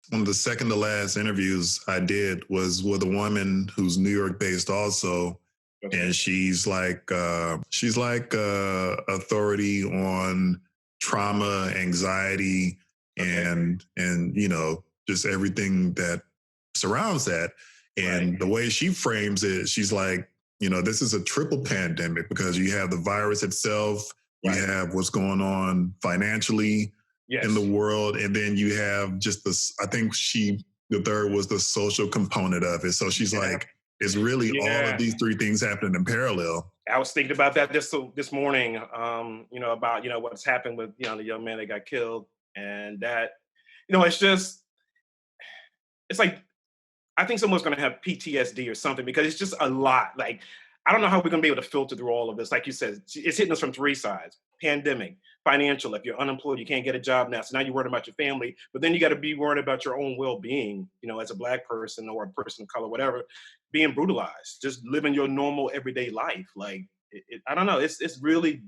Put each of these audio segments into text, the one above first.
one of the second to last interviews I did was with a woman who's New York based also. Okay. And she's like authority on trauma, anxiety, Okay. and you know, just everything that surrounds that. And Right. the way she frames it, she's like, you know, this is a triple pandemic because you have the virus itself, you Right. have what's going on financially in the Yes. world, and then you have just this. I think the third was the social component of it. So she's Yeah. like, it's really all of Yeah. these three things happening in parallel. I was thinking about that this morning. About what's happened with the young man that got killed, and that it's like I think someone's going to have PTSD or something because it's just a lot. Like, I don't know how we're going to be able to filter through all of this. Like you said, it's hitting us from three sides: pandemic, financial. If you're unemployed, you can't get a job now. So now you're worried about your family, but then you got to be worried about your own well-being, as a Black person or a person of color, whatever, being brutalized, just living your normal everyday life. Like, I don't know. It's really,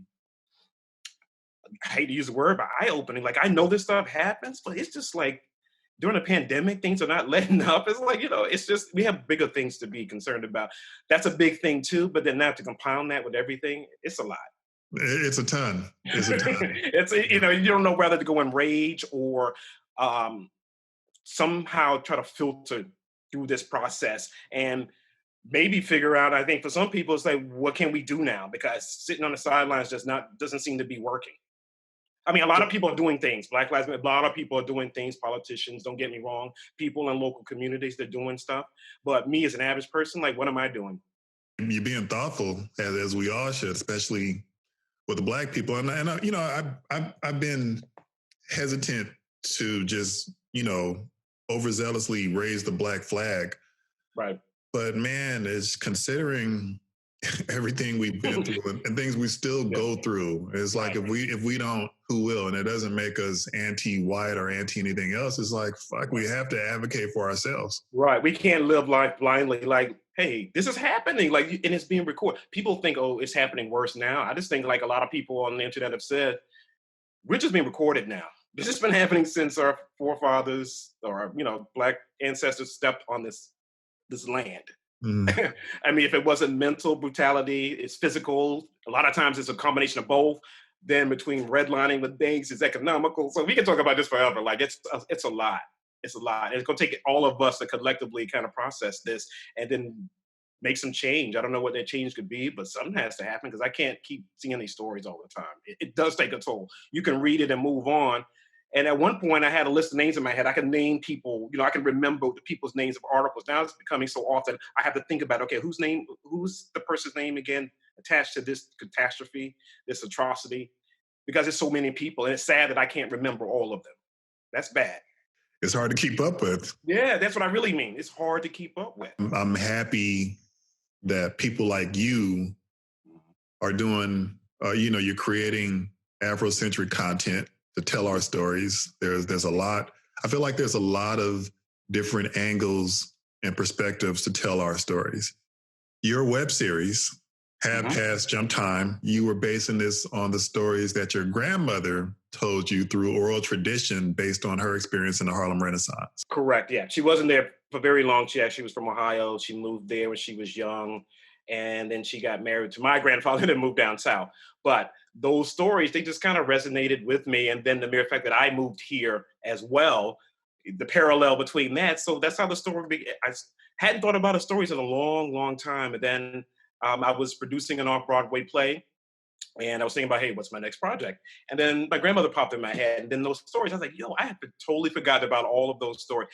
I hate to use the word, but eye-opening. Like, I know this stuff happens, but it's just like, during a pandemic, things are not letting up. It's like, it's just, we have bigger things to be concerned about. That's a big thing too, but then now to compound that with everything, it's a lot. It's a ton. It's a ton. It's, you don't know whether to go in rage or um, somehow try to filter through this process and maybe figure out, I think for some people, it's like, what can we do now? Because sitting on the sidelines doesn't seem to be working. I mean, a lot of people are doing things. Black Lives Matter, a lot of people are doing things. Politicians, don't get me wrong. People in local communities, they're doing stuff. But me as an average person, like, what am I doing? You're being thoughtful, as we all should, especially with the Black people. I've been hesitant to just overzealously raise the Black flag. Right. But man, it's considering everything we've been through and things we still go through. It's like if we don't, who will? And it doesn't make us anti-white or anti anything else. It's like, fuck, we have to advocate for ourselves. Right. We can't live life blindly. Like, hey, this is happening. Like, and it's being recorded. People think, oh, it's happening worse now. I just think, like, a lot of people on the internet have said, we're just being recorded now. This has been happening since our forefathers or Black ancestors stepped on this land. Mm. I mean, if it wasn't mental brutality, it's physical. A lot of times it's a combination of both. Then between redlining with banks, it's economical. So we can talk about this forever. Like, it's a lot. It's a lot. And it's going to take all of us to collectively kind of process this and then make some change. I don't know what that change could be, but something has to happen because I can't keep seeing these stories all the time. It does take a toll. You can read it and move on. And at one point, I had a list of names in my head. I can name people, I can remember the people's names of articles. Now it's becoming so often, I have to think about, okay, who's the person's name again attached to this catastrophe, this atrocity? Because there's so many people. And it's sad that I can't remember all of them. That's bad. It's hard to keep up with. Yeah, that's what I really mean. It's hard to keep up with. I'm happy that people like you are doing, you're creating Afrocentric content to tell our stories. There's a lot. I feel like there's a lot of different angles and perspectives to tell our stories. Your web series, Have Past Jump Time, you were basing this on the stories that your grandmother told you through oral tradition based on her experience in the Harlem Renaissance. Correct, yeah. She wasn't there for very long. She actually was from Ohio. She moved there when she was young. And then she got married to my grandfather and moved down south. But those stories, they just kind of resonated with me. And then the mere fact that I moved here as well, the parallel between that. So that's how the story began. I hadn't thought about the stories in a long, long time. And then I was producing an off-Broadway play. And I was thinking about, hey, what's my next project? And then my grandmother popped in my head. And then those stories, I was like, yo, I have totally forgotten about all of those stories.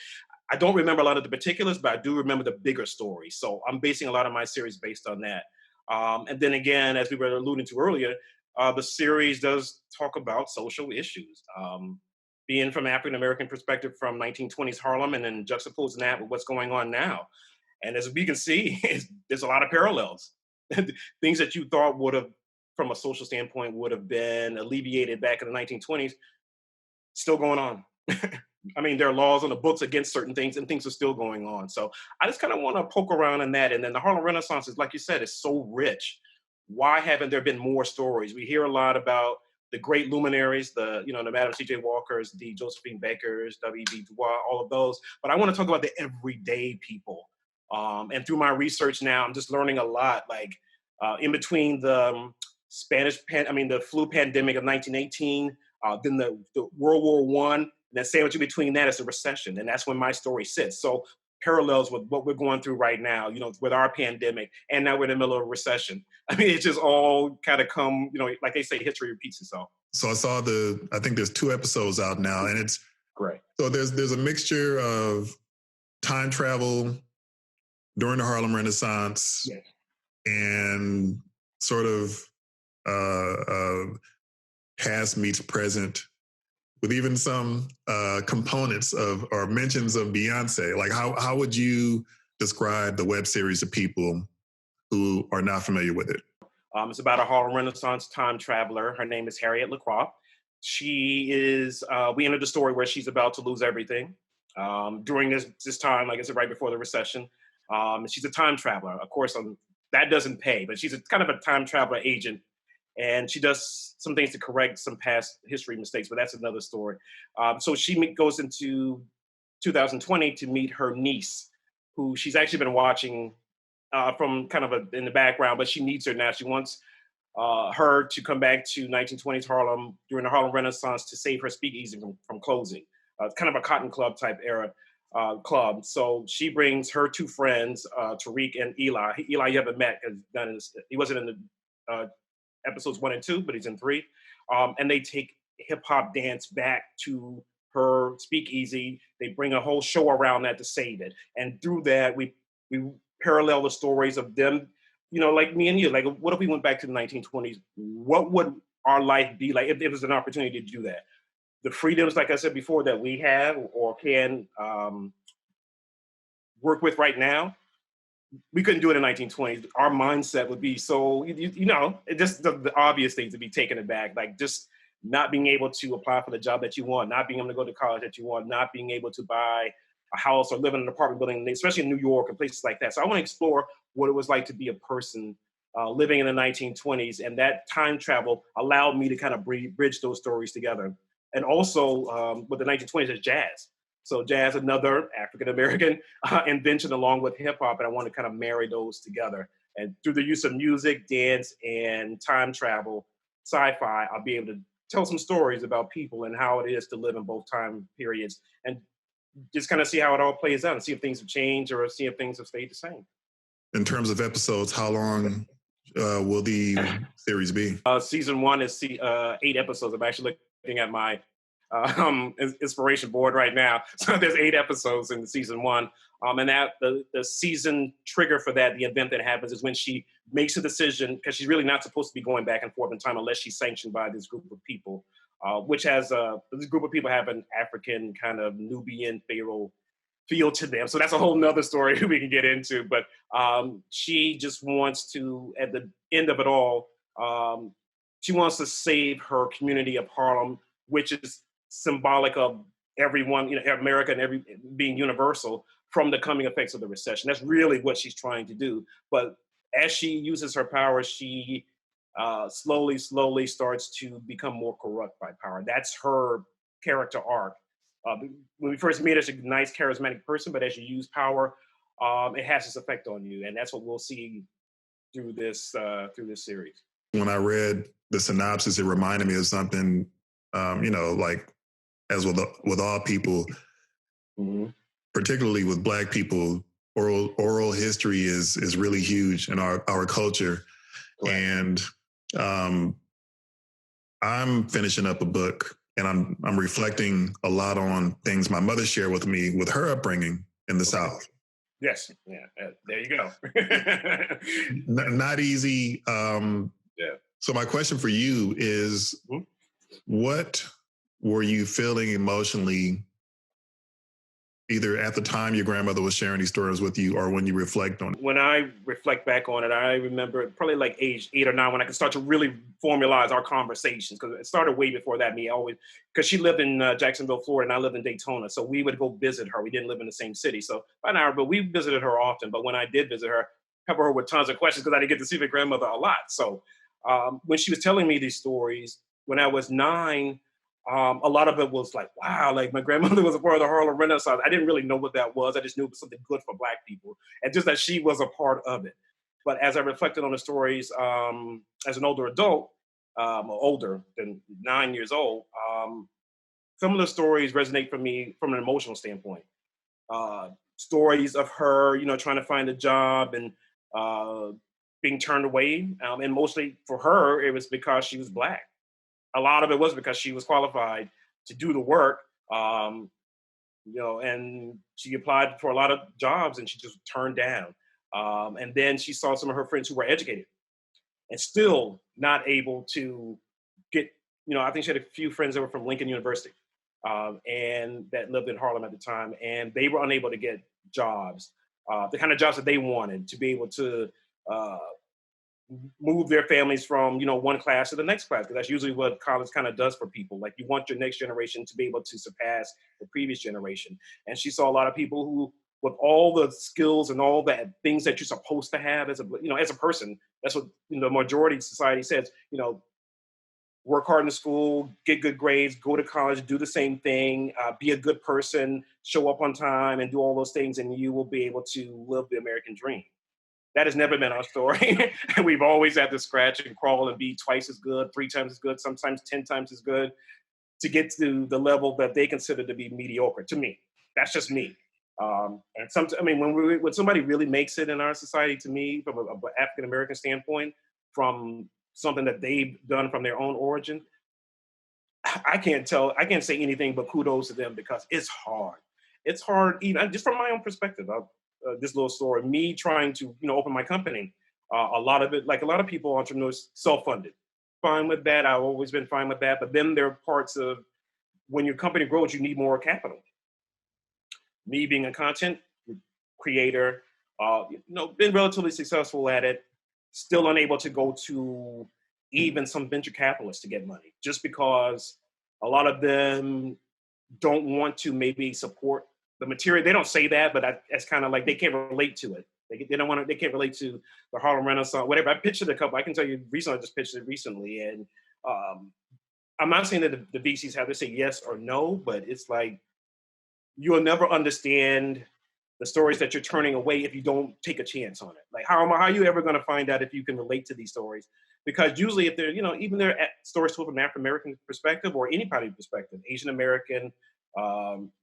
I don't remember a lot of the particulars, but I do remember the bigger story. So I'm basing a lot of my series based on that. And then again, as we were alluding to earlier, the series does talk about social issues. Being from African-American perspective from 1920s Harlem and then juxtaposing that with what's going on now. And as we can see, there's a lot of parallels. Things that you thought would have, from a social standpoint, would have been alleviated back in the 1920s, still going on. I mean, there are laws on the books against certain things and things are still going on. So I just kind of want to poke around in that. And then the Harlem Renaissance is, like you said, is so rich. Why haven't there been more stories? We hear a lot about the great luminaries, the Madam C.J. Walkers, the Josephine Bakers, W.B. Du Bois, all of those. But I want to talk about the everyday people. And through my research now, I'm just learning a lot. Like in between the the flu pandemic of 1918, then the World War One, and then sandwiched in between that is the recession, and that's when my story sits. So parallels with what we're going through right now, with our pandemic, and now we're in the middle of a recession. I mean, it's just all kind of come, like they say, history repeats itself. So I think there's 2 episodes out now, and it's great. So there's a mixture of time travel during the Harlem Renaissance, yes, and sort of past meets present, with even some components of or mentions of Beyonce. Like how would you describe the web series to people who are not familiar with it? It's about a Harlem Renaissance time traveler. Her name is Harriet Lacroix. She is, we entered the story where she's about to lose everything during this time, like I said, right before the recession. She's a time traveler. Of course, that doesn't pay, but she's kind of a time traveler agent. And she does some things to correct some past history mistakes, but that's another story. So she goes into 2020 to meet her niece, who she's actually been watching from kind of in the background, but she needs her now. She wants her to come back to 1920s Harlem during the Harlem Renaissance to save her speakeasy from closing. Kind of a Cotton Club type era club. So she brings her 2 friends, Tariq and Eli. Eli you haven't met, because he wasn't in the episodes 1 and 2, but he's in 3. And they take hip hop dance back to her speakeasy. They bring a whole show around that to save it. And through that, we parallel the stories of them, like me and you. Like, what if we went back to the 1920s? What would our life be like if there was an opportunity to do that? The freedoms, like I said before, that we have or can work with right now, we couldn't do it in 1920s. Our mindset would be so, just the obvious things to be taken aback, like just not being able to apply for the job that you want, not being able to go to college that you want, not being able to buy a house or live in an apartment building, especially in New York and places like that. So I want to explore what it was like to be a person living in the 1920s. And that time travel allowed me to kind of bridge those stories together. And also with the 1920s is jazz. So jazz, another African-American invention along with hip hop. And I want to kind of marry those together. And through the use of music, dance, and time travel, sci-fi, I'll be able to tell some stories about people and how it is to live in both time periods, and just kind of see how it all plays out and see if things have changed or see if things have stayed the same. In terms of episodes, how long will the series be? Season 1 is 8 episodes. I'm actually looking at my inspiration board right now. So there's 8 episodes in season 1. And that the season trigger for that, the event that happens, is when she makes a decision, because she's really not supposed to be going back and forth in time unless she's sanctioned by this group of people, which has this group of people have an African kind of Nubian Pharaoh feel to them. So that's a whole nother story we can get into. But she just wants to, at the end of it all, she wants to save her community of Harlem, which is symbolic of everyone, America and being universal, from the coming effects of the recession. That's really what she's trying to do. But as she uses her power, she slowly starts to become more corrupt by power. That's her character arc. When we first meet her, she's a nice, charismatic person, but as you use power, it has this effect on you. And that's what we'll see through this series. When I read the synopsis, it reminded me of something, like, as with all people, mm-hmm. particularly with Black people, oral history is really huge in our culture. Right. And I'm finishing up a book, and I'm reflecting a lot on things my mother shared with me with her upbringing in the South. Yes, yeah, there you go. Not easy. Yeah. So my question for you is, mm-hmm. What were you feeling emotionally, either at the time your grandmother was sharing these stories with you or when you reflect on it? When I reflect back on it, I remember probably like age 8 or 9 when I could start to really formalize our conversations, because it started way before that. Because she lived in Jacksonville, Florida, and I lived in Daytona. So we would go visit her. We didn't live in the same city. So by now, but we visited her often. But when I did visit her, pepper her with tons of questions because I didn't get to see my grandmother a lot. So when she was telling me these stories, when I was 9, a lot of it was like, wow, like my grandmother was a part of the Harlem Renaissance. I didn't really know what that was. I just knew it was something good for Black people, and just that she was a part of it. But as I reflected on the stories as an older adult, or older than 9 years old, some of the stories resonate for me from an emotional standpoint. Stories of her, trying to find a job and uh, being turned away, and mostly for her, it was because she was Black. A lot of it was because she was qualified to do the work, and she applied for a lot of jobs and she just turned down. And then she saw some of her friends who were educated and still not able to get, I think she had a few friends that were from Lincoln University, and that lived in Harlem at the time, and they were unable to get jobs, the kind of jobs that they wanted to be able to uh, move their families from one class to the next class, because that's usually what college kind of does for people. Like, you want your next generation to be able to surpass the previous generation. And she saw a lot of people who, with all the skills and all the things that you're supposed to have as a as a person, that's what the majority of society says. Work hard in school, get good grades, go to college, do the same thing, be a good person, show up on time, and do all those things, and you will be able to live the American dream. That has never been our story. And we've always had to scratch and crawl and be twice as good, 3 times as good, sometimes 10 times as good to get to the level that they consider to be mediocre. To me, that's just me. And I mean, when somebody really makes it in our society, to me, from a African American standpoint, from something that they've done from their own origin, I can't say anything but kudos to them, because it's hard. It's hard, even just from my own perspective. This little story, me trying to, open my company. A lot of it, like a lot of people, entrepreneurs, self-funded. Fine with that. I've always been fine with that. But then there are parts of when your company grows, you need more capital. Me being a content creator, been relatively successful at it, still unable to go to even some venture capitalists to get money, just because a lot of them don't want to maybe support the material. They don't say that, but that's kind of like they can't relate to it. They don't want to. They can't relate to the Harlem Renaissance, whatever. I pitched it a couple. I can tell you recently. I just pitched it recently, and um, I'm not saying that the VCs have to say yes or no, but it's like you'll never understand the stories that you're turning away if you don't take a chance on it. Like, how are you ever going to find out if you can relate to these stories? Because usually, if they're even they're stories told from an African American perspective or anybody's perspective, Asian American,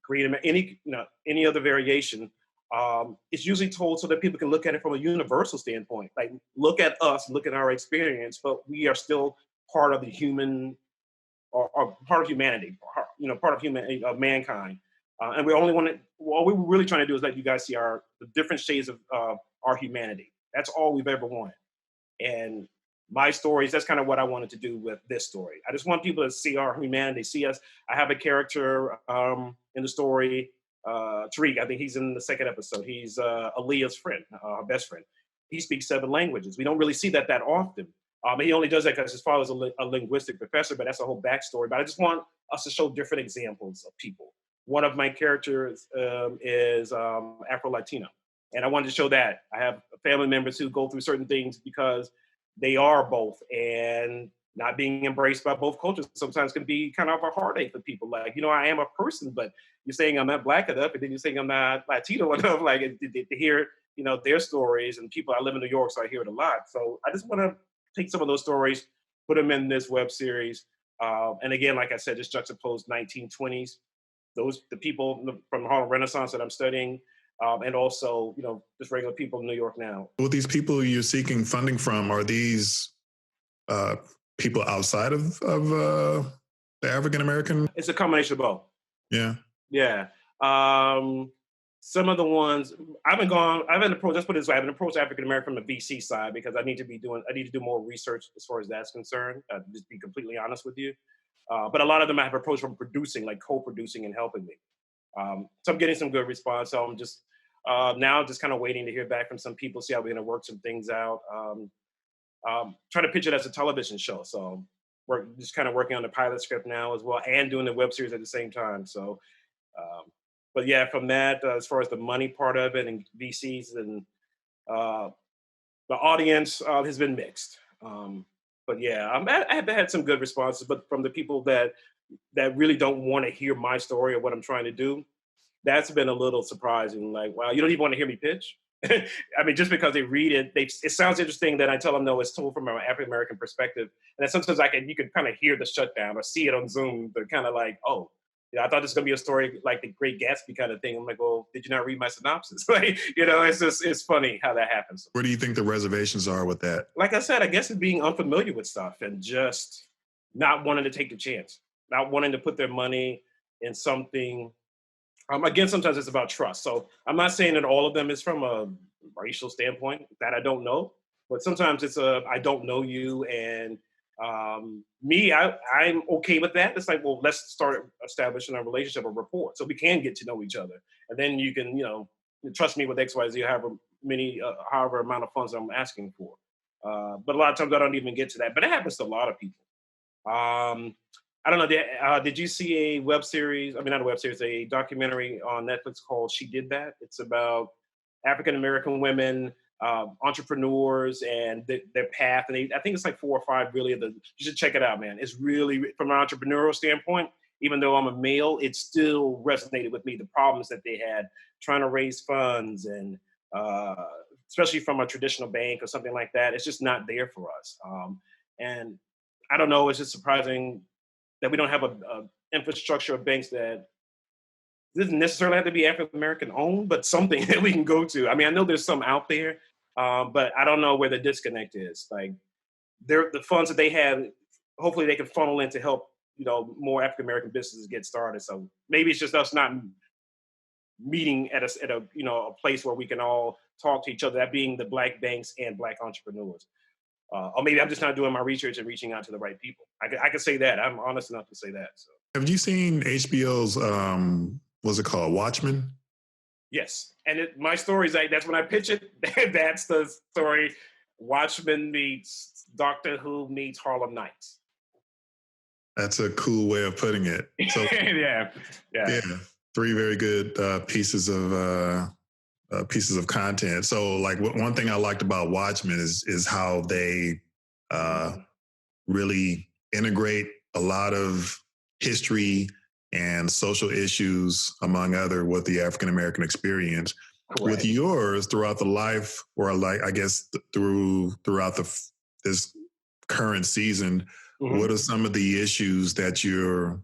Korean, any other variation, it's usually told so that people can look at it from a universal standpoint. Like, look at us, look at our experience, but we are still part of the human, or part of humanity, part of of mankind. And we only want to. All we were really trying to do is let you guys see the different shades of our humanity. That's all we've ever wanted. And my stories, that's kind of what I wanted to do with this story. I just want people to see our humanity, see us. I have a character in the story, Tariq. I think he's in the second episode. He's Aaliyah's friend, her best friend. He speaks 7 languages. We don't really see that often. He only does that because his father's a linguistic professor, but that's a whole backstory. But I just want us to show different examples of people. One of my characters is Afro-Latino. And I wanted to show that. I have family members who go through certain things because they are both, and not being embraced by both cultures sometimes can be kind of a heartache for people. Like, I am a person, but you're saying I'm not Black enough, and then you're saying I'm not Latino enough. Like, to hear, their stories, and people, I live in New York, so I hear it a lot. So I just want to take some of those stories, put them in this web series. And again, like I said, just juxtapose 1920s, the people from the Harlem Renaissance that I'm studying, and also, just regular people in New York now. Well, these people you're seeking funding from, are these people outside of the African American? It's a combination of both. Yeah. Yeah. Some of the ones I've been approached. Let's put it this way: I've been approached African American from the VC side because I need to do more research as far as that's concerned. Just be completely honest with you. But a lot of them I have approached from producing, like co-producing and helping me. So I'm getting some good response. So I'm just now just kind of waiting to hear back from some people, see how we're going to work some things out. Trying to pitch it as a television show. So we're just kind of working on the pilot script now as well, and doing the web series at the same time. So, but yeah, from that, as far as the money part of it and VCs and the audience has been mixed. But yeah, I have had some good responses, but from the people that really don't want to hear my story or what I'm trying to do, that's been a little surprising. Like, wow, you don't even want to hear me pitch. I mean, just because they read it, it sounds interesting. Then I tell them no, it's told from an African American perspective, and then sometimes you can kind of hear the shutdown or see it on Zoom. They're kind of like, oh, I thought this was gonna be a story like the Great Gatsby kind of thing. I'm like, well, did you not read my synopsis? Like, it's funny how that happens. Where do you think the reservations are with that? Like I said, I guess it's being unfamiliar with stuff and just not wanting to take the chance, not wanting to put their money in something. Again, sometimes it's about trust. So I'm not saying that all of them is from a racial standpoint that I don't know, but sometimes it's I don't know you, and I'm okay with that. It's like, well, let's start establishing a relationship, a rapport, so we can get to know each other, and then you can, trust me with X, Y, Z, however amount of funds I'm asking for. But a lot of times I don't even get to that. But it happens to a lot of people. Um, I don't know. Did you see a web series? I mean, not a web series, a documentary on Netflix called "She Did That." It's about African American women, entrepreneurs, and their path. And I think it's like 4 or 5. Really, you should check it out, man. It's really, from an entrepreneurial standpoint. Even though I'm a male, it still resonated with me. The problems that they had trying to raise funds, and especially from a traditional bank or something like that, it's just not there for us. And I don't know. It's just surprising that we don't have a infrastructure of banks that doesn't necessarily have to be African American owned, but something that we can go to. I mean, I know there's some out there, but I don't know where the disconnect is. Like, the funds that they have, hopefully they can funnel in to help more African American businesses get started. So maybe it's just us not meeting at a place where we can all talk to each other. That being the Black banks and Black entrepreneurs. Or maybe I'm just not doing my research and reaching out to the right people. I can say that. I'm honest enough to say that. So. Have you seen HBO's what's it called, Watchmen? Yes, and my story is like, that's when I pitch it. That's the story. Watchmen meets Doctor Who meets Harlem Nights. That's a cool way of putting it. So yeah. 3 very good pieces of content. So, like, one thing I liked about Watchmen is how they really integrate a lot of history and social issues, among other, with the African American experience. Correct. With yours, throughout the life, or like, I guess throughout this current season, what are some of the issues that you're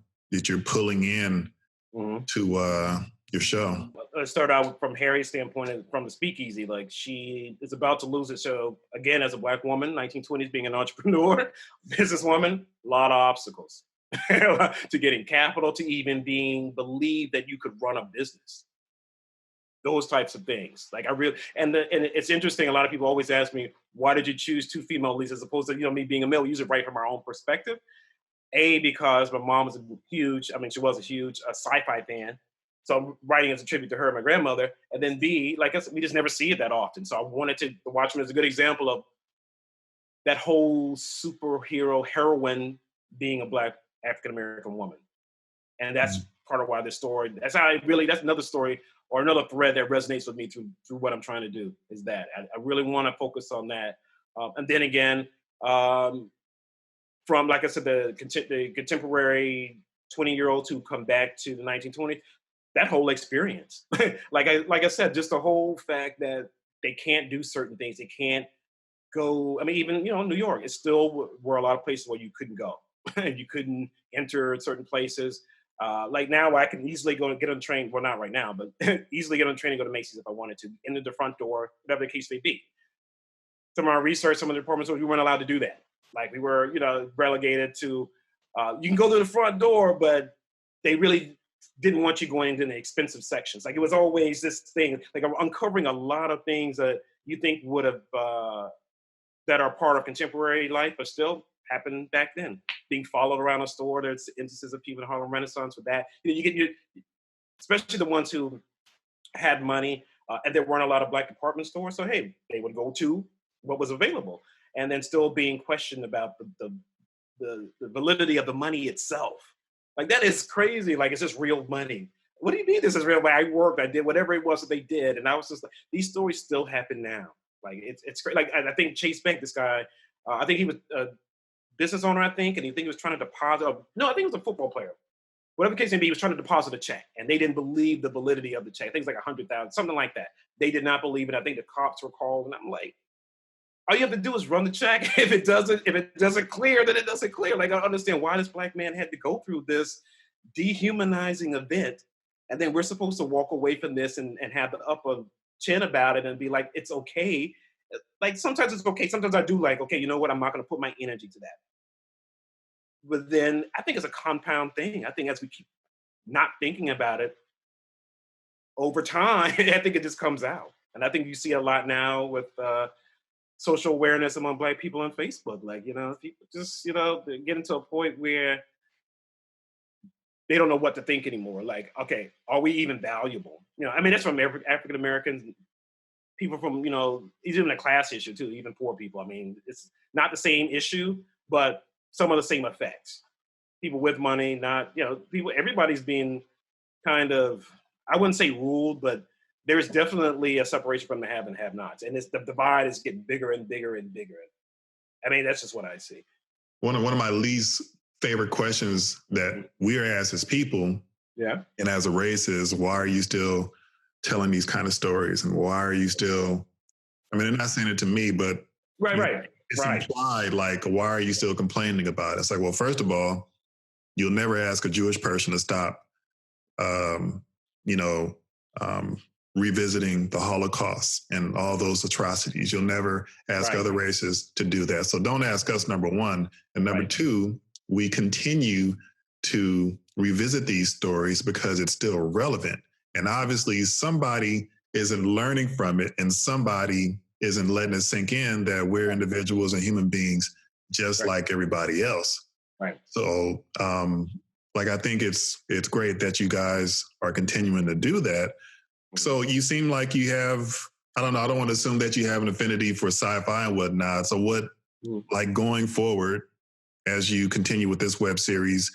pulling in to your show? Let's start out from Harry's standpoint, from the speakeasy. Like, she is about to lose it. So again, as a Black woman, 1920s, being an entrepreneur, businesswoman, a lot of obstacles to getting capital, to even being believed that you could run a business. Those types of things. Like, and it's interesting. A lot of people always ask me, why did you choose 2 female leads as opposed to, me being a male? We use it right from our own perspective. A, because my mom was she was a huge sci-fi fan. So I'm writing as a tribute to her and my grandmother. And then B, like I said, we just never see it that often. So I wanted The Watchmen is a good example of that whole superhero heroine being a Black African-American woman. And that's part of why this story, that's another story or another thread that resonates with me through what I'm trying to do, is that I really want to focus on that. And then again, from, like I said, the contemporary 20-year-olds who come back to the 1920s, that whole experience. like I said, just the whole fact that they can't do certain things. They can't go. I mean, even, New York, it still were a lot of places where you couldn't go. You couldn't enter certain places. Like now, I can easily go and get on a train. Well, not right now, but easily get on a train and go to Macy's if I wanted to, enter the front door, whatever the case may be. Some of our research, some of the departments, we weren't allowed to do that. Like, we were, relegated to, you can go to the front door, but they really didn't want you going into the expensive sections. Like, it was always this thing, like, I'm uncovering a lot of things that you think would have, that are part of contemporary life, but still happened back then. Being followed around a store, there's instances of people in Harlem Renaissance with that. You get especially the ones who had money, and there weren't a lot of Black department stores. So, hey, they would go to what was available, and then still being questioned about the validity of the money itself. Like, that is crazy. Like, it's just real money. What do you mean this is real money? I worked, I did whatever it was that they did. And I was just like, these stories still happen now. Like, it's great. Like, I think Chase Bank, this guy, I think he was business owner, I think, and he think he was trying to deposit. No, I think it was a football player. Whatever the case may be, he was trying to deposit a check, and they didn't believe the validity of the check. I think it's like 100,000, something like that. They did not believe it. I think the cops were called, and I'm like, all you have to do is run the check. If it doesn't clear, then it doesn't clear. Like, I don't understand why this black man had to go through this dehumanizing event, and then we're supposed to walk away from this and have the upper chin about it and be like, it's okay. Like, sometimes it's okay. Sometimes I do like, okay, you know what? I'm not going to put my energy to that. But then I think it's a compound thing. I think as we keep not thinking about it over time, I think it just comes out. And I think you see a lot now with social awareness among Black people on Facebook. Like, people just, they're getting to a point where they don't know what to think anymore. Like, okay, are we even valuable? I mean, that's from African Americans, people from, it's even a class issue too, even poor people. I mean, it's not the same issue, but some of the same effects. People with money, not, people, everybody's being kind of, I wouldn't say ruled, but there's definitely a separation from the have and have nots. And the divide is getting bigger and bigger and bigger. I mean, that's just what I see. One of my least favorite questions that we are asked as people, and as a race, is why are you still telling these kind of stories, and why are you still? I mean, they're not saying it to me, but it's implied. Like, why are you still complaining about it? It's like, well, first of all, you'll never ask a Jewish person to stop, revisiting the Holocaust and all those atrocities. You'll never ask other races to do that. So don't ask us, number one. And number two, we continue to revisit these stories because it's still relevant. And obviously somebody isn't learning from it, and somebody isn't letting it sink in that we're individuals and human beings just like everybody else. Right. So I think it's great that you guys are continuing to do that. So you seem like you have, I don't know, I don't want to assume that you have an affinity for sci-fi and whatnot. So what, like, going forward, as you continue with this web series,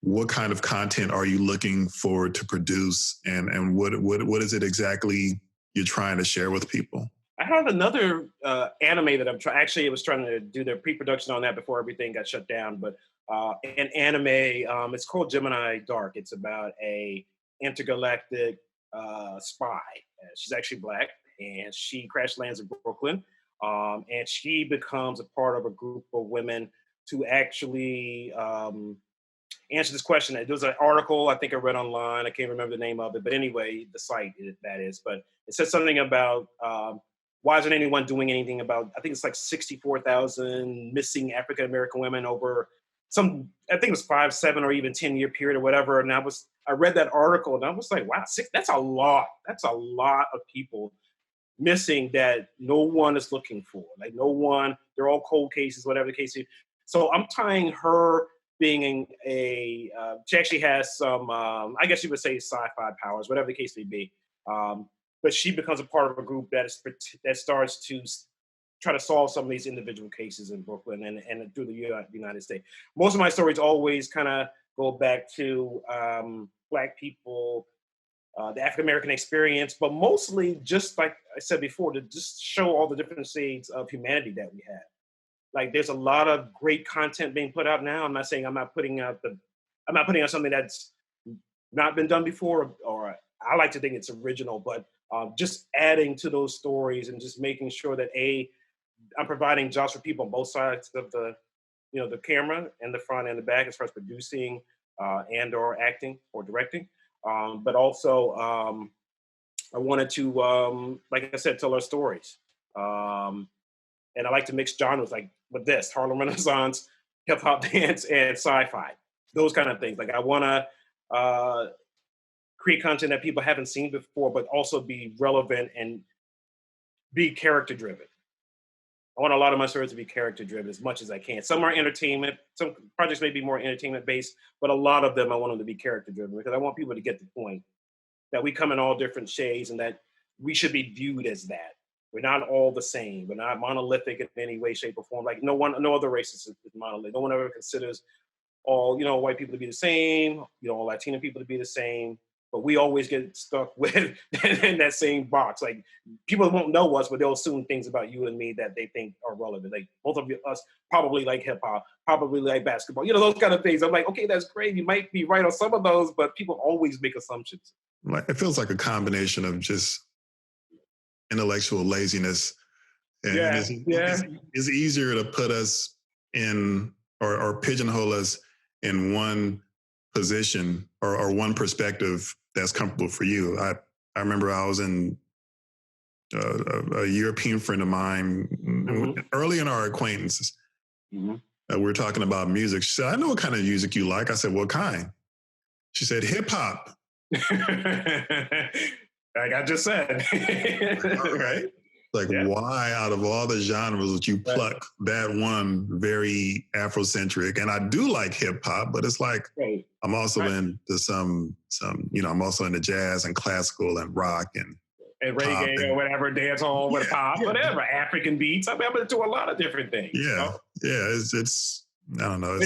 what kind of content are you looking forward to produce, and what is it exactly you're trying to share with people? I have another anime that I was trying to do the pre-production on that before everything got shut down. But an anime, it's called Gemini Dark. It's about a intergalactic spy. She's actually Black, and she crash lands in Brooklyn, and she becomes a part of a group of women to actually answer this question. There was an article I think I read online. I can't remember the name of it, but anyway, the site that is. But it said something about why isn't anyone doing anything about? I think it's like 64,000 missing African American women over some. I think it was 5, 7, or even 10-year period or whatever. And I read that article and I was like, wow, that's a lot. That's a lot of people missing that no one is looking for. Like, no one. They're all cold cases, whatever the case is. So I'm tying her being she actually has some, I guess you would say, sci-fi powers, whatever the case may be. But she becomes a part of a group that starts to try to solve some of these individual cases in Brooklyn and through the United States. Most of my stories always kind of go back to Black people, the African-American experience, but mostly, just like I said before, to just show all the different shades of humanity that we have. Like, there's a lot of great content being put out now. I'm not saying I'm not putting out something that's not been done before, or I like to think it's original, but just adding to those stories and just making sure that I'm providing jobs for people on both sides of the camera, and the front and the back, as far as producing and or acting or directing. But also, I wanted to, like I said, tell our stories. And I like to mix genres, like with this, Harlem Renaissance, hip hop, dance, and sci-fi. Those kind of things. Like, I want to create content that people haven't seen before, but also be relevant and be character driven. I want a lot of my stories to be character driven as much as I can. Some are entertainment. Some projects may be more entertainment based, but a lot of them I want them to be character driven, because I want people to get the point that we come in all different shades and that we should be viewed as that. We're not all the same. We're not monolithic in any way, shape, or form. Like, no other race is monolithic. No one ever considers all white people to be the same. All Latino people to be the same. but we always get stuck with in that same box. Like people won't know us, but they'll assume things about you and me that they think are relevant. Like both of us probably like hip hop, probably like basketball, those kind of things. I'm like, okay, that's great. You might be right on some of those, but people always make assumptions. Like, it feels like a combination of just intellectual laziness, and Yeah, yeah. it's easier to put us in, or pigeonhole us in one position, or one perspective that's comfortable for you. I remember I was in a European friend of mine, early in our acquaintances. We were talking about music. She said, "I know what kind of music you like." I said, "What kind?" She said, "Hip hop." Like I just said. Right? Like, why out of all the genres would you pluck that one very Afrocentric? And I do like hip hop, but it's like, I'm also into some, I'm also into jazz and classical and rock and reggae or whatever, dance hall, pop, whatever, African beats. I'm into a lot of different things. Yeah. It's I don't know.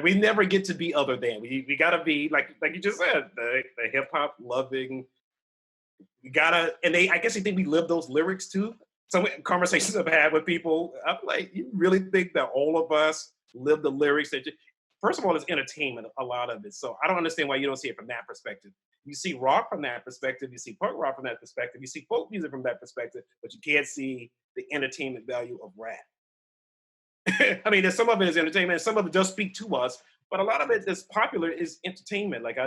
We never get to be other than. We gotta be like you just said, the hip hop loving. We gotta, and I guess they think we live those lyrics too. Some conversations I've had with people, I'm like, you really think that all of us live the lyrics that first of all, it's entertainment, a lot of it. So I don't understand why you don't see it from that perspective. You see rock from that perspective, you see punk rock from that perspective, you see folk music from that perspective, but you can't see the entertainment value of rap. I mean, there's some of it is entertainment, and some of it does speak to us, but a lot of it that's popular is entertainment. Like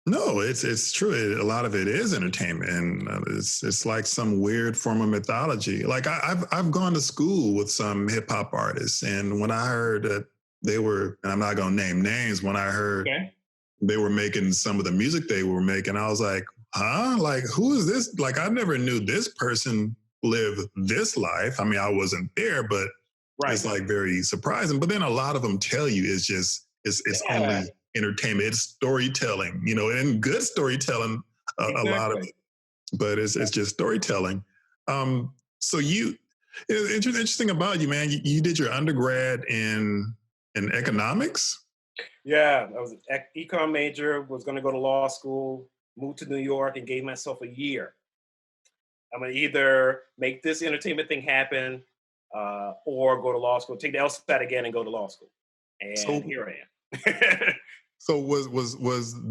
No, it's true. A lot of it is entertainment, and it's like some weird form of mythology. Like I've gone to school with some hip hop artists, and when I heard that they were, and I'm not going to name names, when I heard they were making some of the music they were making, I was like, huh? Like, who is this? Like, I never knew this person lived this life. I mean, I wasn't there, but it's like very surprising. But then a lot of them tell you it's only entertainment. It's storytelling, and good storytelling, a lot of it, but it's just storytelling. So interesting about you, man. You did your undergrad in economics. Yeah, I was an econ major, was going to go to law school, moved to New York, and gave myself a year. I'm going to either make this entertainment thing happen or go to law school, take the LSAT again and go to law school. And here I am. So was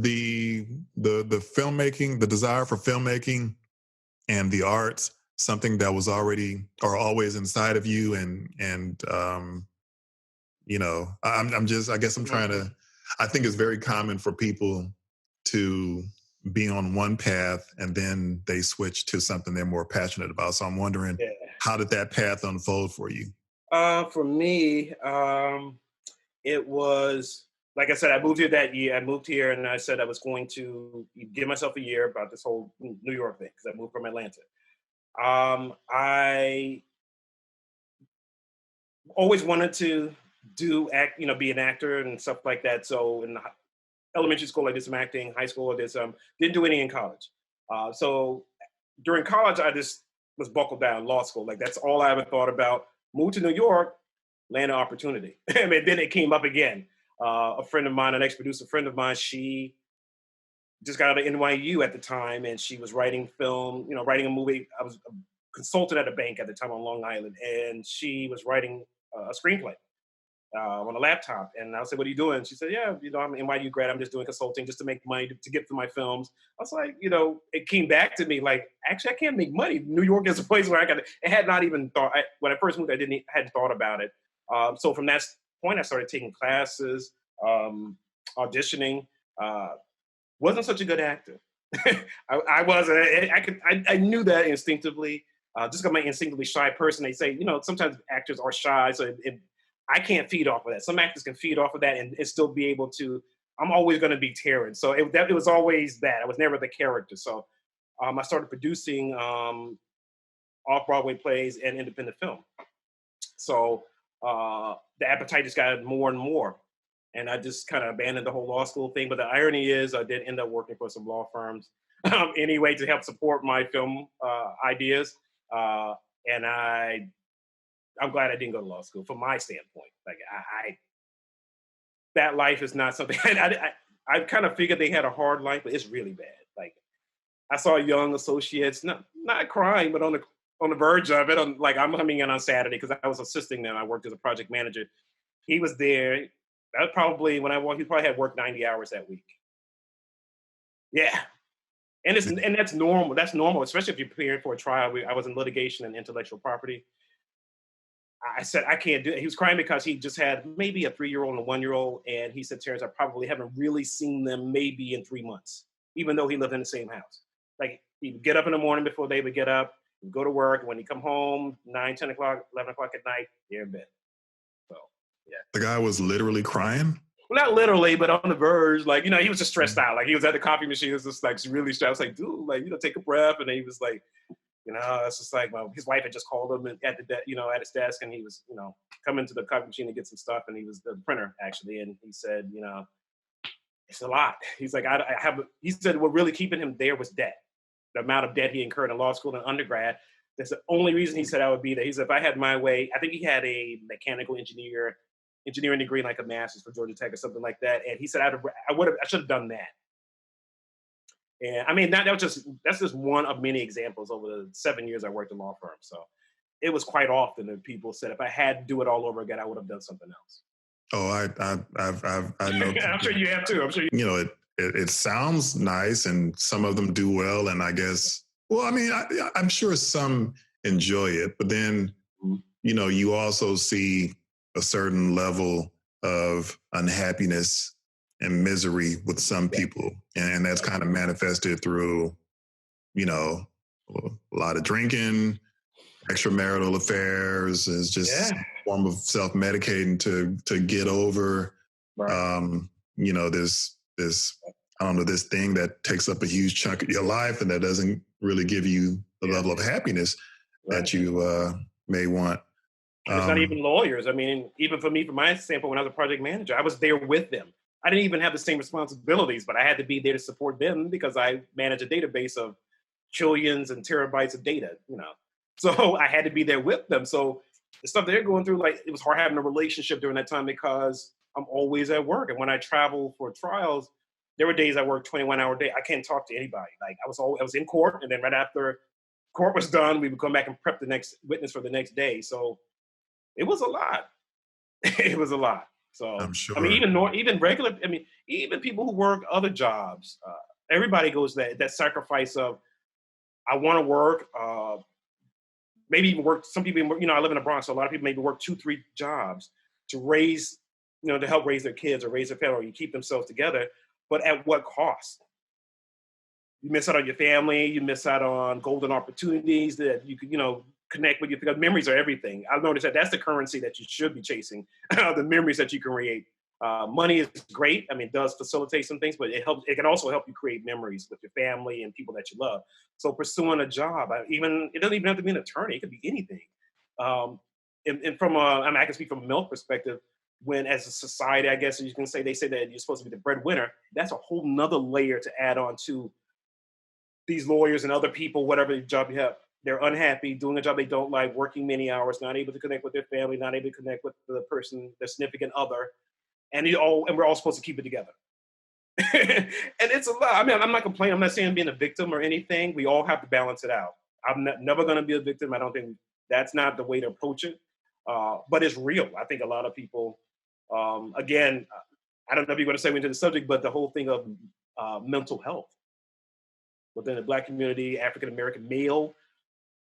the filmmaking, the desire for filmmaking and the arts something that was already or always inside of you? And I guess I'm trying to, I think it's very common for people to be on one path and then they switch to something they're more passionate about. So I'm wondering, how did that path unfold for you? For me, it was, like I said, I moved here that year. I moved here and I said I was going to give myself a year about this whole New York thing because I moved from Atlanta. I always wanted to be an actor and stuff like that. So in elementary school, I did some acting. High school, I did some. Didn't do any in college. So during college, I just was buckled down. Law school, like that's all I ever thought about. Moved to New York, land an opportunity. And then it came up again. A friend of mine, an ex-producer friend of mine, she just got out of NYU at the time, and she was writing film, writing a movie. I was a consultant at a bank at the time on Long Island, and she was writing a screenplay on a laptop. And I said, "What are you doing?" She said, "Yeah, I'm an NYU grad. I'm just doing consulting just to make money to get to my films." I was like, it came back to me like, actually, I can't make money. New York is a place where I had not even thought. When I first moved, I hadn't thought about it. So from that point, I started taking classes, auditioning. Wasn't such a good actor. I wasn't. I knew that instinctively. Just because I'm an instinctively shy person, they say, sometimes actors are shy, so I can't feed off of that. Some actors can feed off of that and still be able to. I'm always going to be Terrence, so it was always that. I was never the character. So I started producing off-Broadway plays and independent film. So the appetite just got more and more. And I just kind of abandoned the whole law school thing. But the irony is I did end up working for some law firms anyway to help support my film ideas. And I'm glad I didn't go to law school from my standpoint. Like that life is not something I I kind of figured they had a hard life, but it's really bad. Like I saw young associates not crying, but on the verge of it. Like I'm coming in on Saturday because I was assisting them. I worked as a project manager. He was there. That probably when I walked, he probably had worked 90 hours that week. Yeah, and that's normal. That's normal, especially if you're preparing for a trial. I was in litigation and intellectual property. I said I can't do it. He was crying because he just had maybe a 3-year-old and a 1-year-old, and he said, "Terrence, I probably haven't really seen them maybe in 3 months, even though he lived in the same house." Like he would get up in the morning before they would get up, he'd go to work, and when he come home 9, 10 o'clock, 11 o'clock at night, they're in bed. So yeah. The guy was literally crying. Well, not literally, but on the verge. Like, he was just stressed out. Like, he was at the coffee machine. He was just like really stressed. I was like, dude, like, take a breath. And then he was like, it's just like, well, his wife had just called him at at his desk, and he was, coming to the coffee machine to get some stuff. And he was the printer actually. And he said, it's a lot. He's like, he said, what really keeping him there was debt. The amount of debt he incurred in law school and undergrad. That's the only reason he said I would be there. He said, if I had my way, I think he had a mechanical engineering degree, like a master's for Georgia Tech or something like that. And he said, I should have done that. And I mean, that's just one of many examples over the 7 years I worked in law firms. So it was quite often that people said, if I had to do it all over again, I would have done something else. Oh, I know. I'm sure you have too. I'm sure it sounds nice, and some of them do well. And I guess, well, I mean, I'm sure some enjoy it, but then, you also see a certain level of unhappiness and misery with some people. And that's kind of manifested through, a lot of drinking, extramarital affairs. Is just a form of self-medicating to get over, right. This thing that takes up a huge chunk of your life and that doesn't really give you the level of happiness that you may want. It's not even lawyers. I mean, even for me, from my standpoint, when I was a project manager, I was there with them. I didn't even have the same responsibilities, but I had to be there to support them because I manage a database of trillions and terabytes of data, So I had to be there with them. So the stuff they're going through, like, it was hard having a relationship during that time because I'm always at work. And when I travel for trials, there were days I worked 21-hour day. I can't talk to anybody. Like I was in court, and then right after court was done, we would come back and prep the next witness for the next day. So it was a lot. It was a lot. So I'm sure. I mean, even regular. I mean, even people who work other jobs. Everybody goes that sacrifice of I want to work. Maybe even work. Some people, I live in the Bronx, so a lot of people maybe work 2-3 jobs to raise, to help raise their kids or raise their family, or you keep themselves together. But at what cost? You miss out on your family. You miss out on golden opportunities that you could, connect with you, because memories are everything. I've noticed that that's the currency that you should be chasing, the memories that you can create. Money is great. I mean, it does facilitate some things, but it can also help you create memories with your family and people that you love. So pursuing a job, it doesn't even have to be an attorney. It could be anything. And from I can speak from a milk perspective, when as a society, I guess you can say, they say that you're supposed to be the breadwinner. That's a whole nother layer to add on to these lawyers and other people, whatever job you have. They're unhappy, doing a job they don't like, working many hours, not able to connect with their family, not able to connect with the person, their significant other, and we're all supposed to keep it together. And it's a lot. I mean, I'm not complaining. I'm not saying being a victim or anything. We all have to balance it out. I'm never going to be a victim. I don't think that's not the way to approach it. But it's real. I think a lot of people, again, I don't know if you're going to segue into the subject, but the whole thing of mental health within the Black community, African-American male.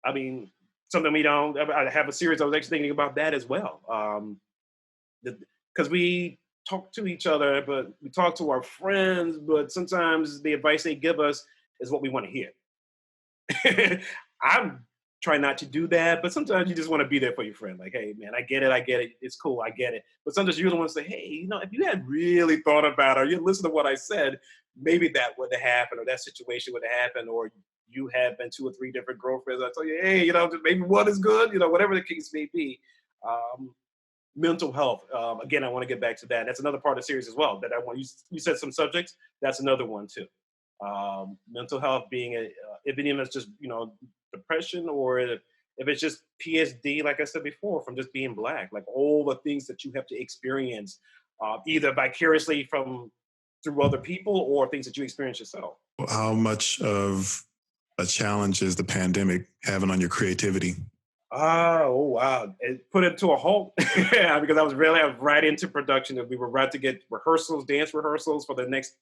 I mean, something I have a series, I was actually thinking about that as well. Because we talk to each other, but we talk to our friends, but sometimes the advice they give us is what we want to hear. I'm trying not to do that, but sometimes you just want to be there for your friend. Like, hey, man, I get it. It's cool, I get it. But sometimes you're the one to say, hey, if you had really thought about it, or you listen to what I said, maybe that would have happened, or that situation would have happened, or you have been 2 or 3 different girlfriends. I tell you, hey, maybe one is good, whatever the case may be. Mental health. Again, I want to get back to that. That's another part of the series as well. That I want. You said some subjects. That's another one too. Mental health being if it's just depression, or if it's just PSD, like I said before, from just being Black, like all the things that you have to experience, either vicariously from through other people or things that you experience yourself? How much of a challenge is the pandemic having on your creativity? Oh wow! It put it to a halt because I was right into production, and we were about to get rehearsals, dance rehearsals for the next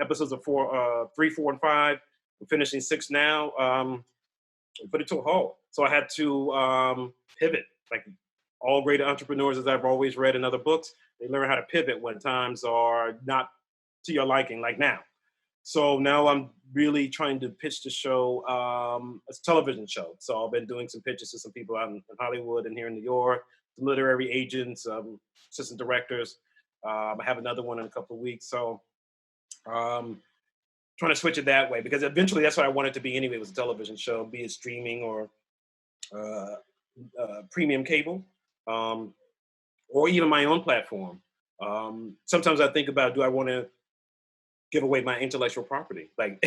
episodes of 3, 4, and 5. We're finishing 6 now. Put it to a halt, so I had to pivot. Like all great entrepreneurs, as I've always read in other books, they learn how to pivot when times are not to your liking, like now. So now I'm really trying to pitch the show. It's a television show. So I've been doing some pitches to some people out in Hollywood and here in New York, some literary agents, assistant directors. I have another one in a couple of weeks. So trying to switch it that way because eventually that's what I wanted to be anyway, was a television show, be it streaming or uh, premium cable, um, or even my own platform. Sometimes I think about, do I want to give away my intellectual property? Like,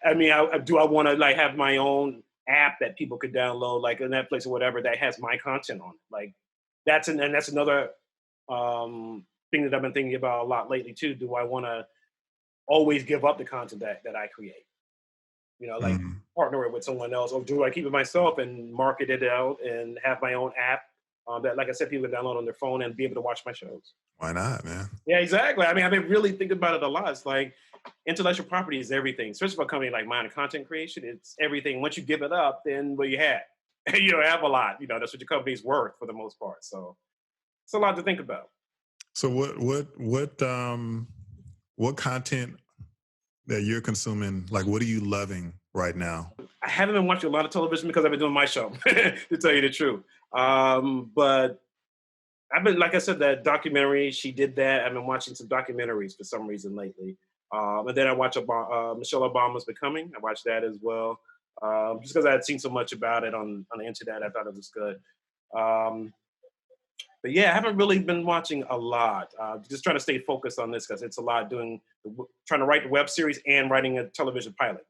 I mean, do I want to like have my own app that people could download, like a Netflix or whatever, that has my content on it? Like, and that's another thing that I've been thinking about a lot lately too. Do I want to always give up the content that I create? You know, like Mm, partner it with someone else, or do I keep it myself and market it out and have my own app that, like I said, people can download on their phone and be able to watch my shows? why not, man? Yeah, exactly. I mean, I've been really thinking about it a lot. It's like intellectual property is everything, especially for a company like mine, content creation. It's everything. Once you give it up, then what you have, you don't have a lot. You know, that's what your company's worth for the most part. So it's a lot to think about. So what content that you're consuming, like what are you loving right now? I haven't been watching a lot of television because I've been doing my show, to tell you the truth. But I've been, like I said, that documentary, she did that. I've been watching some documentaries for some reason lately. And then I watch Michelle Obama's Becoming. I watched that as well. Just because I had seen so much about it on the internet, I thought it was good. Um, but yeah, I haven't really been watching a lot. Just trying to stay focused on this because it's a lot trying to write the web series and writing a television pilot.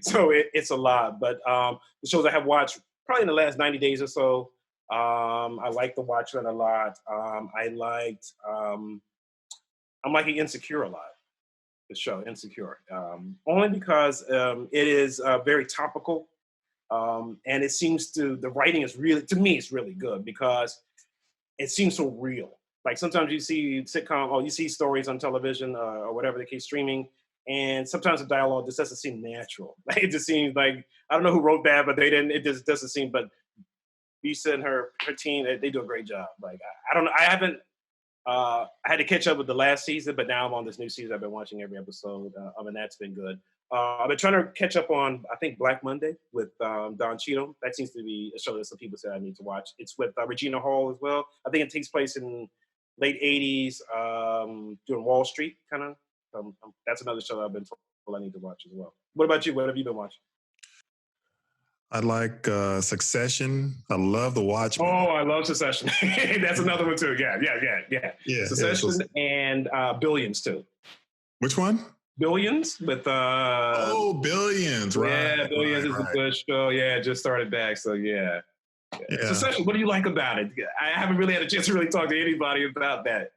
So it's a lot. But the shows I have watched probably in the last 90 days or so, I like to watch that a lot. I'm liking Insecure a lot. The show Insecure, only because it is very topical, and it seems the writing is really, to me, it's really good because it seems so real. Like sometimes you see sitcom or you see stories on television or whatever the case, streaming, and sometimes the dialogue just doesn't seem natural. Like, it just seems like, I don't know who wrote that, but they didn't. It just doesn't seem. But Lisa and her team, they do a great job. Like, I don't know. I haven't. I had to catch up with the last season, but now I'm on this new season. I've been watching every episode, and that's been good. I've been trying to catch up on, I think, Black Monday with Don Cheadle. That seems to be a show that some people say I need to watch. It's with Regina Hall as well. I think it takes place in late '80s, during Wall Street, kind of. That's another show that I've been told I need to watch as well. What about you? What have you been watching? I like Succession. I love The Oh, Watchmen. I love Succession. That's another one too. Yeah. Succession and Billions too. Which one? Billions with Oh, Billions, right? yeah, Billions is a Right. good show. Yeah, it just started back. So yeah. Yeah. Succession, what do you like about it? I haven't really had a chance to really talk to anybody about that.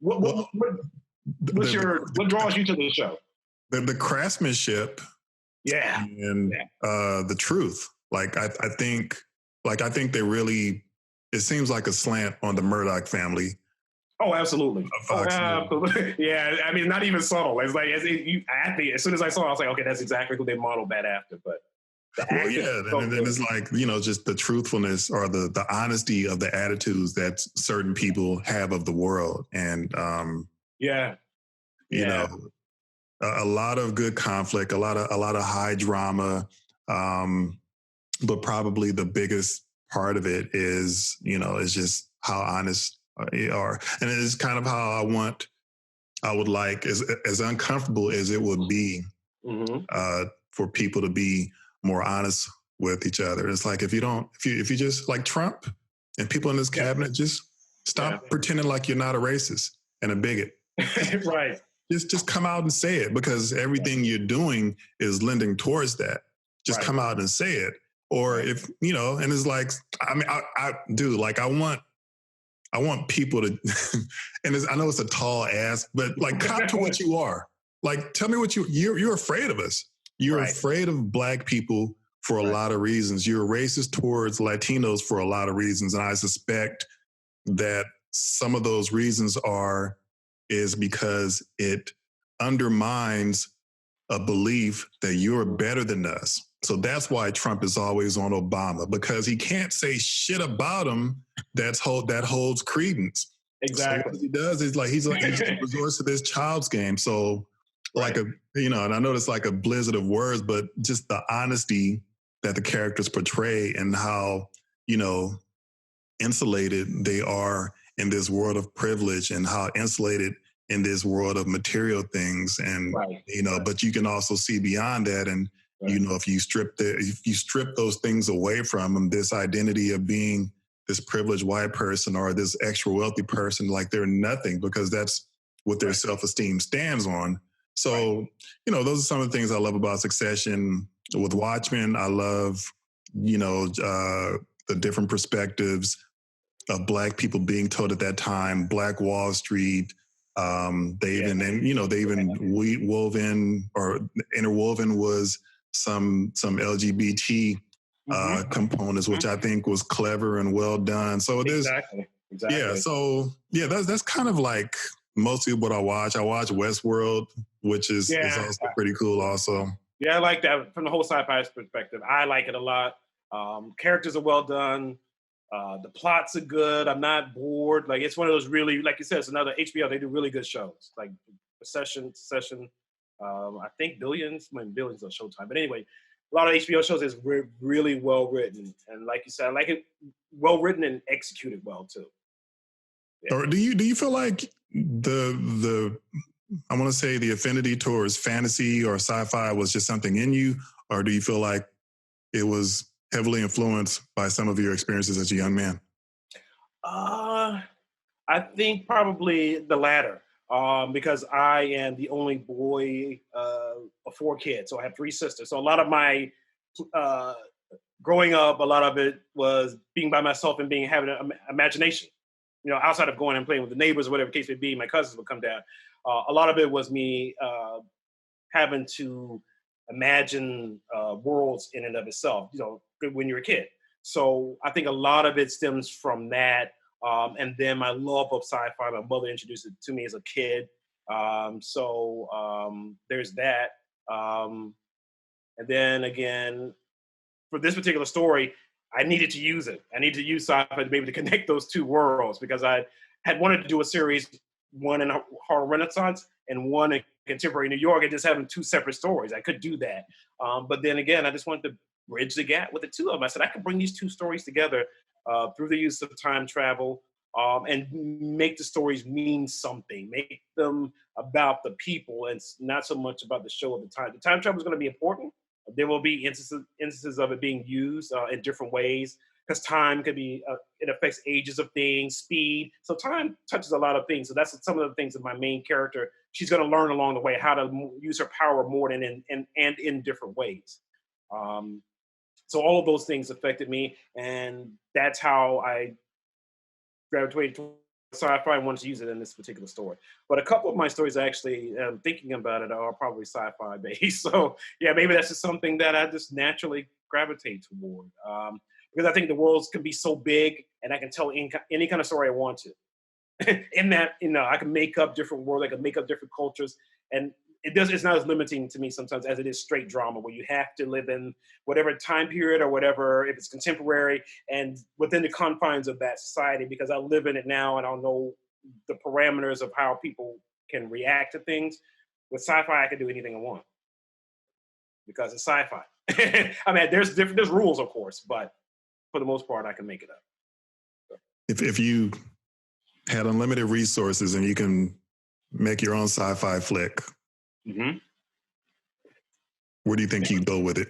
What Well, what draws you to the show? the craftsmanship Yeah. and the truth. I think they really. It seems like a slant on the Murdoch family Oh, absolutely. of Oh, Fox News. absolutely. Yeah, I mean, not even subtle. It's like, as soon as I saw it, I was like, okay, that's exactly who they modeled that after. But the Well, acting yeah, is so and then good. it's like, just the truthfulness or the honesty of the attitudes that certain people have of the world, and Yeah, you yeah, know, a lot of good conflict, a lot of high drama, um, but probably the biggest part of it is just how honest you are, and it is kind of how I would like, as uncomfortable as it would be hmm for people to be more honest with each other. It's like, if you just, like Trump and people in this yeah, cabinet, just yeah. stop pretending like you're not a racist and a bigot. Right. Just come out and say it, because everything you're doing is lending towards that. Just Right. come out and say it. Or Right. if and it's like, I mean, I do, like, I want people to, and I know it's a tall ask, but like, cop to what you are. like, tell me what you're afraid of us. You're Right. afraid of Black people for a lot of reasons. You're racist towards Latinos for a lot of reasons. And I suspect that some of those reasons is because it undermines a belief that you're better than us. So that's why Trump is always on Obama, because he can't say shit about him that holds credence. So what Exactly. he does is he just resorts to this child's game. So like Right. and I know it's like a blizzard of words, but just the honesty that the characters portray and how, insulated they are in this world of privilege and how insulated in this world of material things. And, Right. but you can also see beyond that. And, Right. if you strip those things away from them, this identity of being this privileged white person or this extra wealthy person, like they're nothing, because that's what their self-esteem stands on. So, those are some of the things I love about Succession. With Watchmen, I love, the different perspectives of Black people being told at that time, Black Wall Street. They even wove in or interwoven was some LGBT components, which I think was clever and well done. So Exactly. That's kind of like mostly what I watch. I watch Westworld, which is also pretty cool also. Yeah, I like that from the whole sci-fi perspective. I like it a lot. Characters are well done. The plots are good. I'm not bored. Like, it's one of those really, like you said, it's another HBO. They do really good shows. Like Session. I think Billions on Showtime. But anyway, a lot of HBO shows is really well written, and like you said, I like it well written and executed well too. Yeah. Or do you feel like the I want to say the affinity towards fantasy or sci-fi was just something in you, or do you feel like it was heavily influenced by some of your experiences as a young man? I think probably the latter, because I am the only boy of 4 kids. So I have 3 sisters. So a lot of my growing up, a lot of it was being by myself and having an imagination. Outside of going and playing with the neighbors or whatever case may be, my cousins would come down. A lot of it was me having to imagine worlds in and of itself, when you're a kid. So I think a lot of it stems from that. And then my love of sci-fi, my mother introduced it to me as a kid. There's that. And then again, for this particular story, I needed to use it. I needed to use sci-fi to be able to connect those 2 worlds, because I had wanted to do a series, one in horror Renaissance and one in contemporary New York, and just having 2 separate stories. I could do that. But then again, I just wanted to bridge the gap with the 2 of them. I said, I could bring these 2 stories together through the use of time travel, and make the stories mean something, make them about the people and not so much about the show of the time. The time travel is going to be important. There will be instances of it being used in different ways, because time could be, it affects ages of things, speed. So time touches a lot of things. So that's some of the things that my main character, she's going to learn along the way, how to use her power more and in different ways. So all of those things affected me, and that's how I gravitated towards sci-fi and wanted to use it in this particular story. But a couple of my stories, actually, thinking about it, are probably sci-fi based. So yeah, maybe that's just something that I just naturally gravitate toward, because I think the worlds can be so big, and I can tell any kind of story I want to. In that, I can make up different worlds, I can make up different cultures, and it's not as limiting to me sometimes as it is straight drama, where you have to live in whatever time period or whatever, if it's contemporary, and within the confines of that society, because I live in it now and I'll know the parameters of how people can react to things. With sci-fi, I can do anything I want, because it's sci-fi. I mean, there's rules, of course, but for the most part, I can make it up. If you had unlimited resources and you can make your own sci-fi flick, where do you think you'd go with it?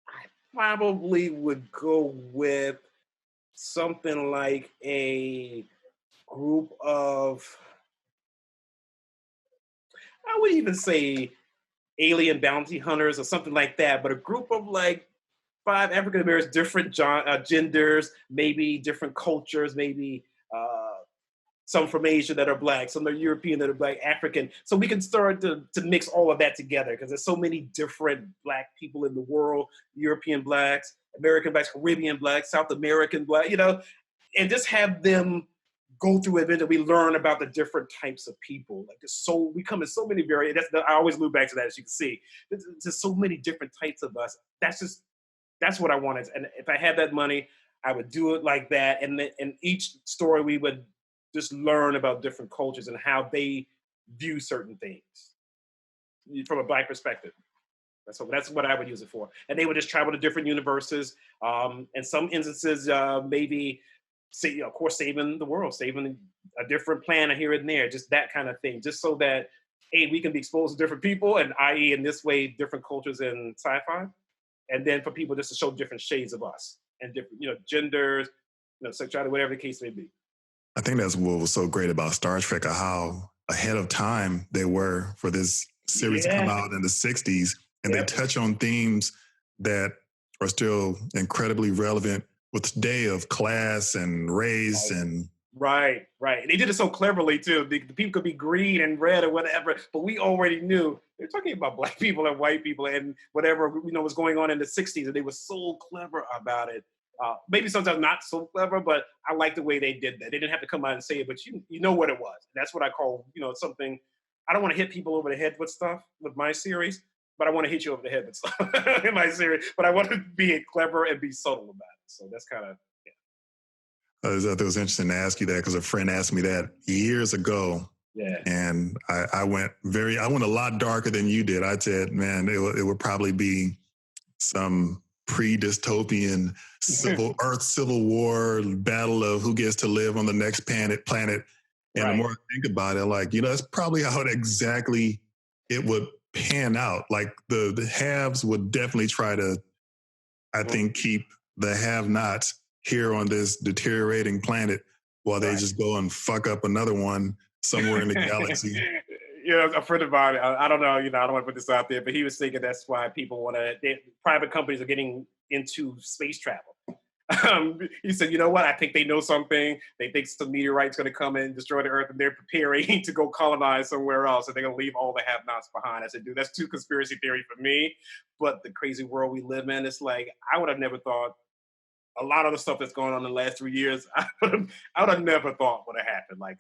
I probably would go with something like a group of, I would even say alien bounty hunters or something like that, but a group of like 5 African Americans, different genders, maybe different cultures, maybe some from Asia that are Black, some are European that are Black, African. So we can start to mix all of that together because there's so many different Black people in the world, European Blacks, American Blacks, Caribbean Blacks, South American Black, and just have them go through it and we learn about the different types of people. Like we come in so many variants. I always loop back to that, as you can see. There's just so many different types of us. That's what I wanted. And if I had that money, I would do it like that. And in each story, we would just learn about different cultures and how they view certain things from a Black perspective. That's what I would use it for. And they would just travel to different universes. In some instances, maybe, of course, saving the world, saving a different planet here and there, just that kind of thing, just so that, A, we can be exposed to different people, and i.e. in this way, different cultures in sci-fi. And then for people just to show different shades of us and different, genders, sexuality, whatever the case may be. I think that's what was so great about Star Trek, or how ahead of time they were for this series to come out in the 60s. And they touch on themes that are still incredibly relevant with today, of class and race and Right. They did it so cleverly too. The people could be green and red or whatever, but we already knew they're talking about Black people and white people and whatever was going on in the 60s, and they were so clever about it. Maybe sometimes not so clever, but I like the way they did that. They didn't have to come out and say it, but you know what it was. That's what I call something. I don't want to hit people over the head with stuff with my series, but I want to hit you over the head with stuff in my series. But I want to be clever and be subtle about it. So that's kind of. I thought it was interesting to ask you that, because a friend asked me that years ago. Yeah. And I went a lot darker than you did. I said, man, it would probably be some pre-dystopian civil war battle of who gets to live on the next planet. And the more I think about it, that's probably how exactly it would pan out. Like the haves would definitely try to, I think, keep the have-nots here on this deteriorating planet while they just go and fuck up another one somewhere in the galaxy. A friend of mine, I don't know, I don't want to put this out there, but he was thinking that's why people private companies are getting into space travel. He said, you know what? I think they know something. They think some meteorite's going to come and destroy the Earth, and they're preparing to go colonize somewhere else, and they're going to leave all the have-nots behind. I said, dude, that's too conspiracy theory for me. But the crazy world we live in, it's like, I would have never thought a lot of the stuff that's going on in the last 3 years, I would have never thought would have happened. Like,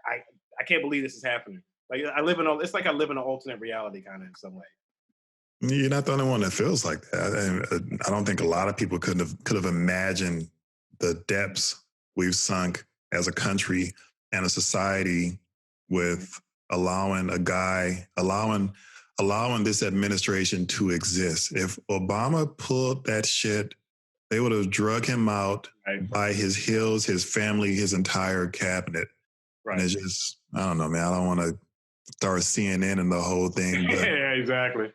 I can't believe this is happening. Like, it's like I live in an alternate reality kind of in some way. You're not the only one that feels like that. And I don't think a lot of people could have imagined the depths we've sunk as a country and a society with allowing this administration to exist. If Obama pulled that shit, they would have drug him out by his heels, his family, his entire cabinet. Right. And it's just, I don't know, man. I don't want to start CNN and the whole thing. But, yeah, exactly.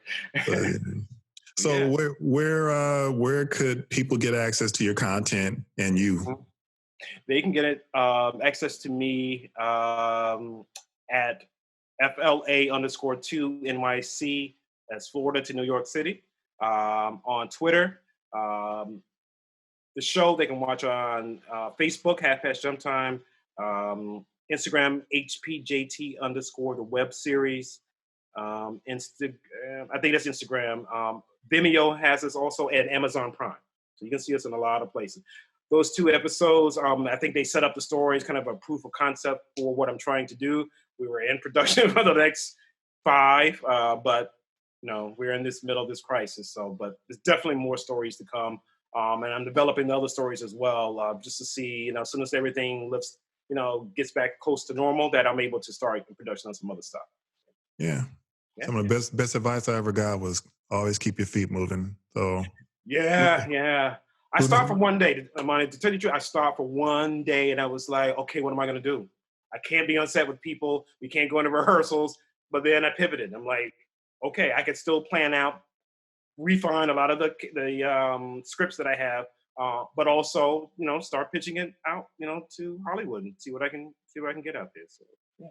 So where could people get access to your content and you? They can get access to me at FLA_2 NYC. That's Florida to New York City. On Twitter. The show they can watch on Facebook, Half Past Jump Time. Instagram, HPJT_ the web series. Instagram, I think that's Instagram. Vimeo has us also at Amazon Prime. So you can see us in a lot of places. Those 2 episodes, I think they set up the story as kind of a proof of concept for what I'm trying to do. We were in production for the next 5, but we're in this middle of this crisis. So, but there's definitely more stories to come. And I'm developing the other stories as well, just to see, as soon as everything gets back close to normal, that I'm able to start the production on some other stuff. Yeah. Some of the best advice I ever got was always keep your feet moving. So. Yeah. I start for one day. To tell you the truth, I start for one day, and I was like, okay, what am I going to do? I can't be on set with people. We can't go into rehearsals. But then I pivoted. I'm like, okay, I could still plan out, refine a lot of the scripts that I have, but also, start pitching it out, to Hollywood and see what I can get out there. So, yeah.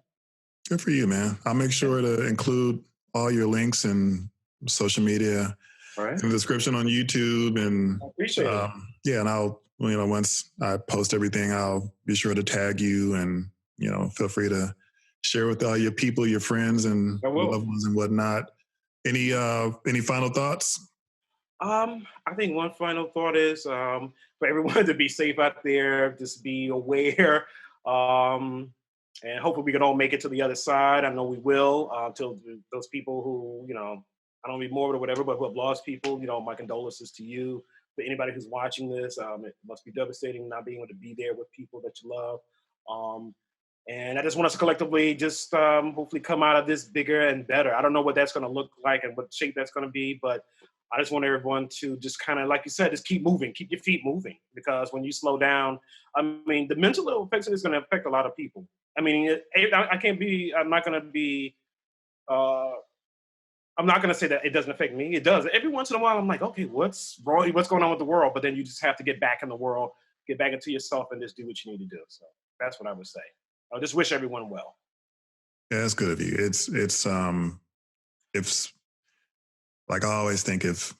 Good for you, man. I'll make sure to include all your links and social media in the description on YouTube, and I appreciate it. Yeah, and I'll, once I post everything, I'll be sure to tag you and feel free to share with all your people, your friends, and I will. loved ones and whatnot. Any final thoughts? I think one final thought is for everyone to be safe out there, just be aware, and hopefully we can all make it to the other side. I know we will. To those people who, I don't be morbid or whatever, but who have lost people, my condolences to you. For anybody who's watching this, it must be devastating not being able to be there with people that you love. Um, and I just want us to collectively just hopefully come out of this bigger and better. I don't know what that's going to look like and what shape that's going to be, but I just want everyone to just kind of, like you said, just keep moving, keep your feet moving. Because when you slow down, I mean, the mental effects is going to affect a lot of people. I mean, I can't be, I'm not going to be, uh, I'm not going to say that it doesn't affect me. It does. Every once in a while, I'm like, okay, what's wrong? What's going on with the world? But then you just have to get back in the world, get back into yourself, and just do what you need to do. So that's what I would say. I just wish everyone well. Yeah, that's good of you. If like I always think, if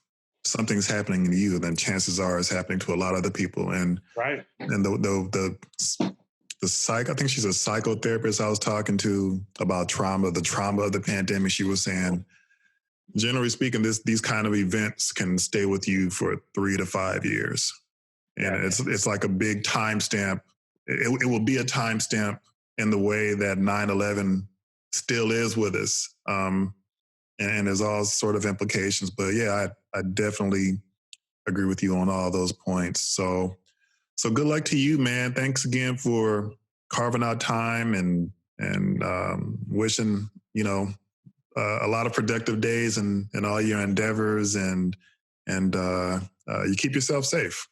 something's happening to you, then chances are it's happening to a lot of other people. And Right. the psych, I think she's a psychotherapist I was talking to about the trauma of the pandemic. She was saying, generally speaking, these kind of events can stay with you for 3 to 5 years, and Yeah. it's like a big timestamp. It will be a timestamp in the way that 9/11 still is with us. And there's all sort of implications. But yeah, I definitely agree with you on all those points. So good luck to you, man. Thanks again for carving out time and wishing a lot of productive days and all your endeavors and you keep yourself safe.